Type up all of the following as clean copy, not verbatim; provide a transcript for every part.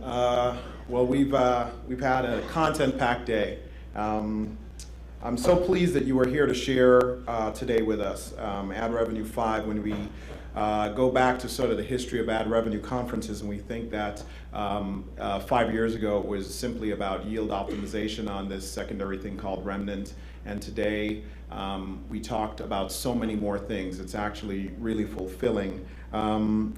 Well, we've had a content-packed day. I'm so pleased that you are here to share today with us Ad Revenue 5 when we go back to sort of the history of ad revenue conferences, and we think that 5 years ago it was simply about yield optimization on this secondary thing called remnant, and today we talked about so many more things. It's actually really fulfilling.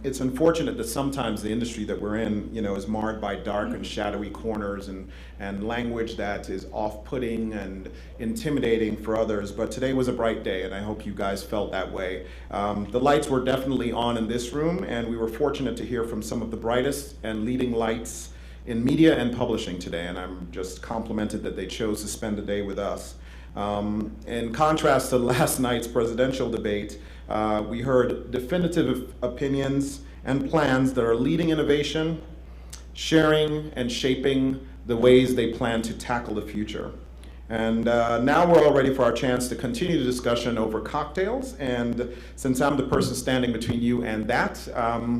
It's unfortunate that sometimes the industry that we're in, is marred by dark and shadowy corners and language that is off-putting and intimidating for others. But today was a bright day, and I hope you guys felt that way. The lights were definitely on in this room, and we were fortunate to hear from some of the brightest and leading lights in media and publishing today, and I'm just complimented that they chose to spend the day with us. In contrast to last night's presidential debate, we heard definitive opinions and plans that are leading innovation, sharing and shaping the ways they plan to tackle the future. And now we're all ready for our chance to continue the discussion over cocktails. And since I'm the person standing between you and that, all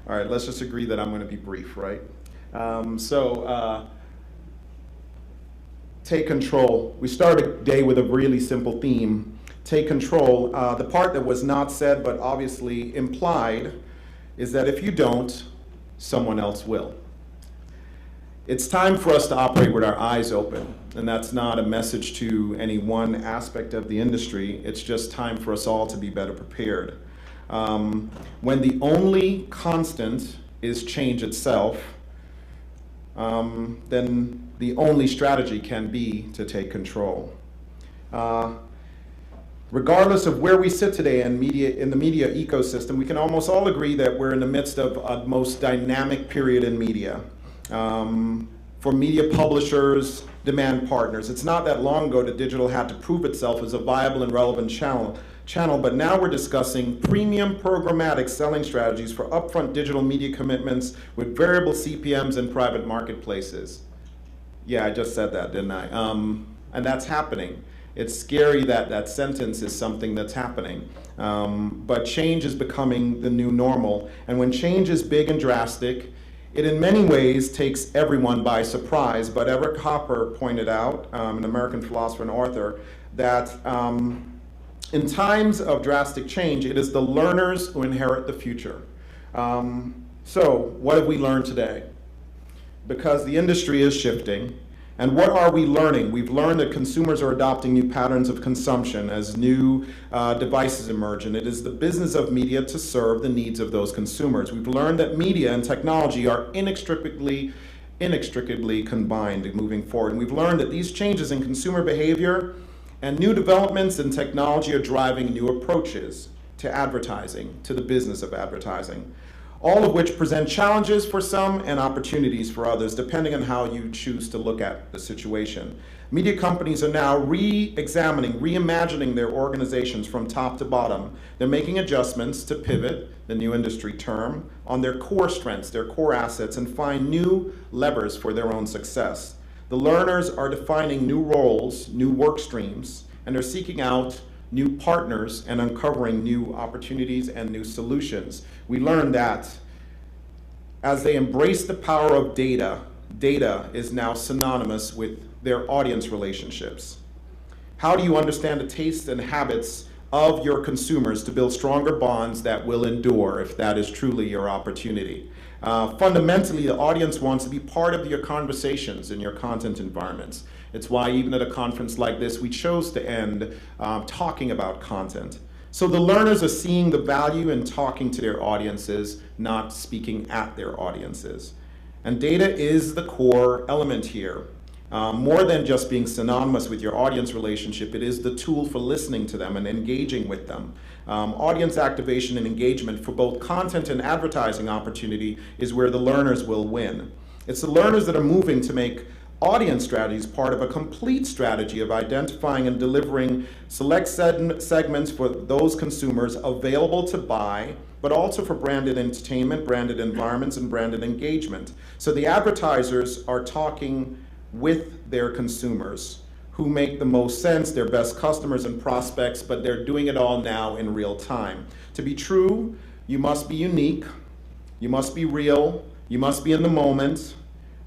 right, let's just agree that I'm going to be brief, right? Take control. We started a day with a really simple theme. Take control. The part that was not said but obviously implied is that if you don't, someone else will. It's time for us to operate with our eyes open, and that's not a message to any one aspect of the industry. It's just time for us all to be better prepared. When the only constant is change itself, then the only strategy can be to take control. Regardless of where we sit today in the media ecosystem, we can almost all agree that we're in the midst of a most dynamic period in media. For media publishers, demand partners, it's not that long ago that digital had to prove itself as a viable and relevant channel, but now we're discussing premium programmatic selling strategies for upfront digital media commitments with variable CPMs in private marketplaces. Yeah, I just said that, didn't I? And that's happening. It's scary that that sentence is something that's happening. But change is becoming the new normal. And when change is big and drastic, it in many ways takes everyone by surprise. But Eric Hopper pointed out, an American philosopher and author, that in times of drastic change, it is the learners who inherit the future. So what have we learned today? Because the industry is shifting. And what are we learning? We've learned that consumers are adopting new patterns of consumption as new devices emerge, and it is the business of media to serve the needs of those consumers. We've learned that media and technology are inextricably combined moving forward. And we've learned that these changes in consumer behavior and new developments in technology are driving new approaches to advertising, to the business of advertising, all of which present challenges for some and opportunities for others, depending on how you choose to look at the situation. Media companies are now reimagining their organizations from top to bottom. They're making adjustments to pivot, the new industry term, on their core strengths, their core assets, and find new levers for their own success. The learners are defining new roles, new work streams, and they're seeking out new partners and uncovering new opportunities and new solutions. We learned that as they embrace the power of data, data is now synonymous with their audience relationships. How do you understand the tastes and habits of your consumers to build stronger bonds that will endure if that is truly your opportunity? Fundamentally, the audience wants to be part of your conversations in your content environments. It's why even at a conference like this, we chose to end talking about content. So the learners are seeing the value in talking to their audiences, not speaking at their audiences. And data is the core element here. More than just being synonymous with your audience relationship, it is the tool for listening to them and engaging with them. Audience activation and engagement for both content and advertising opportunity is where the learners will win. It's the learners that are moving to make audience strategies part of a complete strategy of identifying and delivering select segments for those consumers available to buy, but also for branded entertainment, branded environments, and branded engagement. So the advertisers are talking with their consumers who make the most sense, their best customers and prospects, but they're doing it all now in real time. To be true, you must be unique, you must be real, You must be in the moment.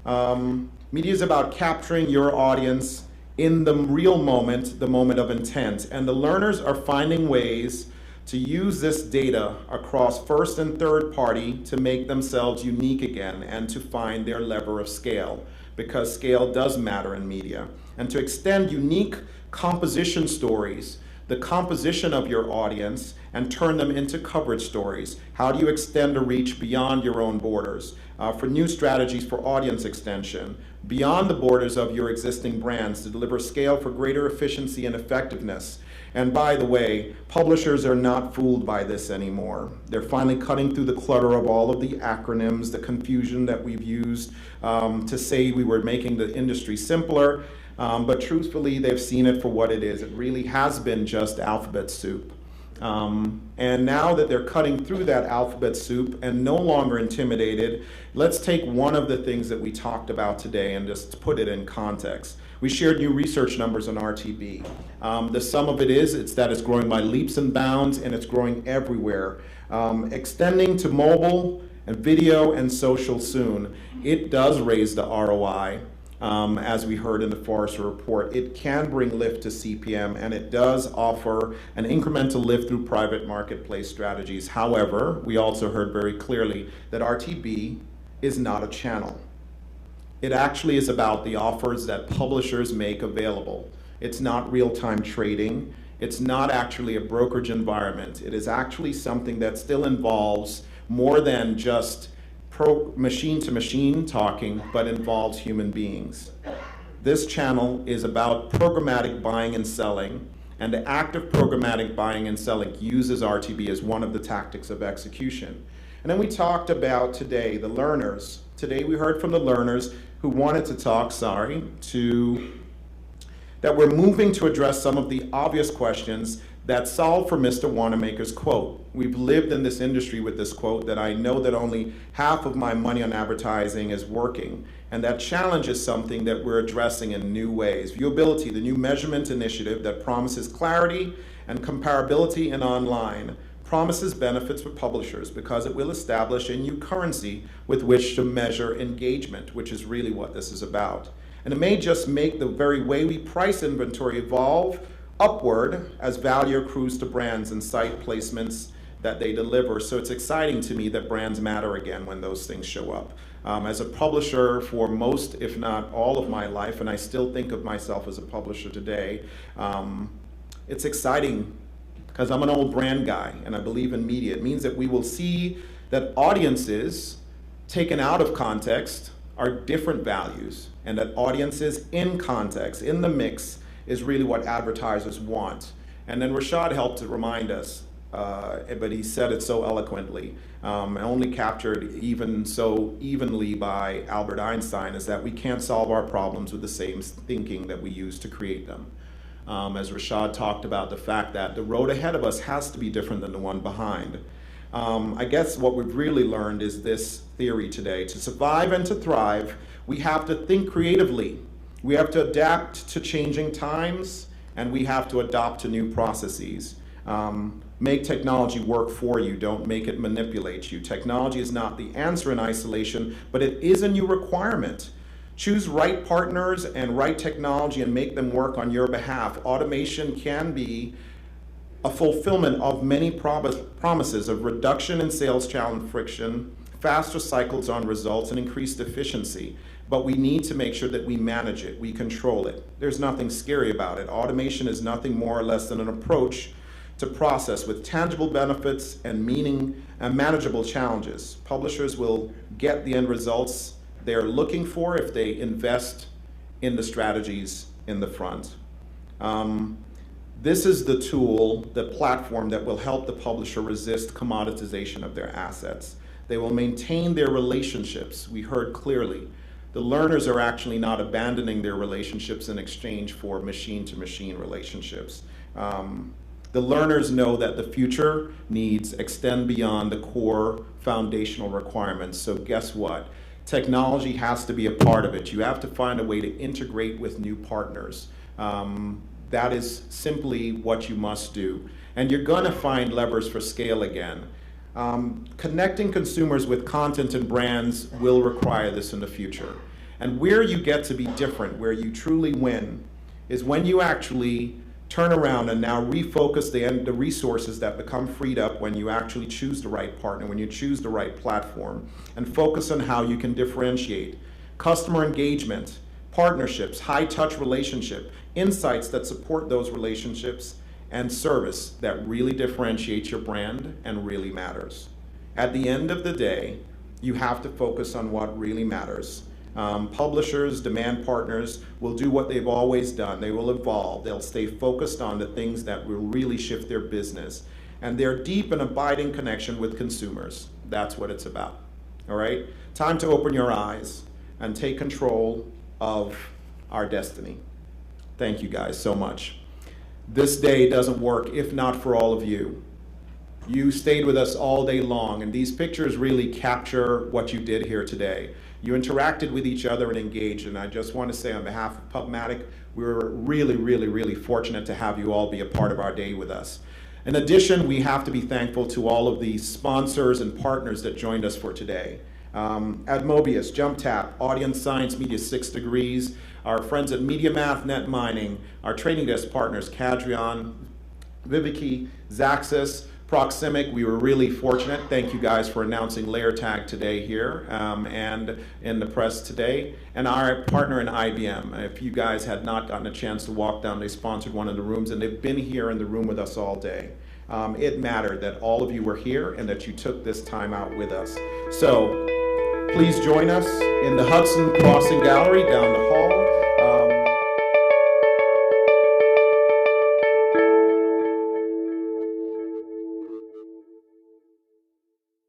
Media is about capturing your audience in the real moment, the moment of intent. And the learners are finding ways to use this data across first and third party to make themselves unique again and to find their lever of scale, because scale does matter in media. And to extend unique composition stories, the composition of your audience, and turn them into coverage stories. How do you extend a reach beyond your own borders? For new strategies for audience extension, beyond the borders of your existing brands to deliver scale for greater efficiency and effectiveness. And by the way, publishers are not fooled by this anymore. They're finally cutting through the clutter of all of the acronyms, the confusion that we've used to say we were making the industry simpler. But truthfully, they've seen it for what it is. It really has been just alphabet soup. And now that they're cutting through that alphabet soup and no longer intimidated, let's take one of the things that we talked about today and just put it in context. We shared new research numbers on RTB. The sum of it is that it's growing by leaps and bounds, and it's growing everywhere. Extending to mobile and video and social soon, it does raise the ROI. As we heard in the Forrester report, it can bring lift to CPM, and it does offer an incremental lift through private marketplace strategies. However, we also heard very clearly that RTB is not a channel. It actually is about the offers that publishers make available. It's not real-time trading. It's not actually a brokerage environment. It is actually something that still involves more than just machine-to-machine talking, but involves human beings. This channel is about programmatic buying and selling, and the act of programmatic buying and selling uses RTB as one of the tactics of execution. And then we talked about today the learners. Today we heard from the learners who wanted to talk, that we're moving to address some of the obvious questions that solve for Mr. Wanamaker's quote. We've lived in this industry with this quote that I know that only half of my money on advertising is working. And that challenge is something that we're addressing in new ways. Viewability, the new measurement initiative that promises clarity and comparability in online, promises benefits for publishers because it will establish a new currency with which to measure engagement, which is really what this is about. And it may just make the very way we price inventory evolve upward as value accrues to brands and site placements that they deliver. So it's exciting to me that brands matter again when those things show up. As a publisher for most, if not all of my life, and I still think of myself as a publisher today, it's exciting because I'm an old brand guy and I believe in media. It means that we will see that audiences taken out of context are different values, and that audiences in context, in the mix, is really what advertisers want. And then Rashad helped to remind us, but he said it so eloquently, only captured even so evenly by Albert Einstein, is that we can't solve our problems with the same thinking that we use to create them. As Rashad talked about the fact that the road ahead of us has to be different than the one behind. I guess what we've really learned is this theory today. To survive and to thrive, we have to think creatively. We have to adapt to changing times, and we have to adopt to new processes. Make technology work for you, don't make it manipulate you. Technology is not the answer in isolation, but it is a new requirement. Choose right partners and right technology and make them work on your behalf. Automation can be a fulfillment of many promises of reduction in sales challenge friction, faster cycles on results, and increased efficiency. But we need to make sure that we manage it, we control it. There's nothing scary about it. Automation is nothing more or less than an approach to process with tangible benefits and meaning and manageable challenges. Publishers will get the end results they're looking for if they invest in the strategies in the front. This is the tool, the platform that will help the publisher resist commoditization of their assets. They will maintain their relationships. We heard clearly. The learners are actually not abandoning their relationships in exchange for machine-to-machine relationships. The learners know that the future needs extend beyond the core foundational requirements. So guess what? Technology has to be a part of it. You have to find a way to integrate with new partners. That is simply what you must do. And you're going to find levers for scale again. Connecting consumers with content and brands will require this in the future. And where you get to be different, where you truly win, is when you actually turn around and now refocus the resources that become freed up when you actually choose the right partner, when you choose the right platform, and focus on how you can differentiate customer engagement, partnerships, high-touch relationship, insights that support those relationships, and service that really differentiates your brand and really matters. At the end of the day, you have to focus on what really matters. Publishers, demand partners will do what they've always done. They will evolve. They'll stay focused on the things that will really shift their business. And their deep and abiding connection with consumers. That's what it's about. All right? Time to open your eyes and take control of our destiny. Thank you guys so much. This day doesn't work if not for all of you. You stayed with us all day long, and these pictures really capture what you did here today. You interacted with each other and engaged, and I just want to say on behalf of Pubmatic, we're really, really, really fortunate to have you all be a part of our day with us. In addition, we have to be thankful to all of the sponsors and partners that joined us for today. Admobius, JumpTap, Audience Science Media 6 Degrees, our friends at MediaMath, Net Mining, our training desk partners, Cadreon, Viviki, Zaxis, Proximic. We were really fortunate. Thank you guys for announcing Layer Tag here and in the press today. And our partner in IBM. If you guys had not gotten a chance to walk down, they sponsored one of the rooms, and they've been here in the room with us all day. It mattered that all of you were here and that you took this time out with us. So please join us in the Hudson Crossing Gallery down the hall.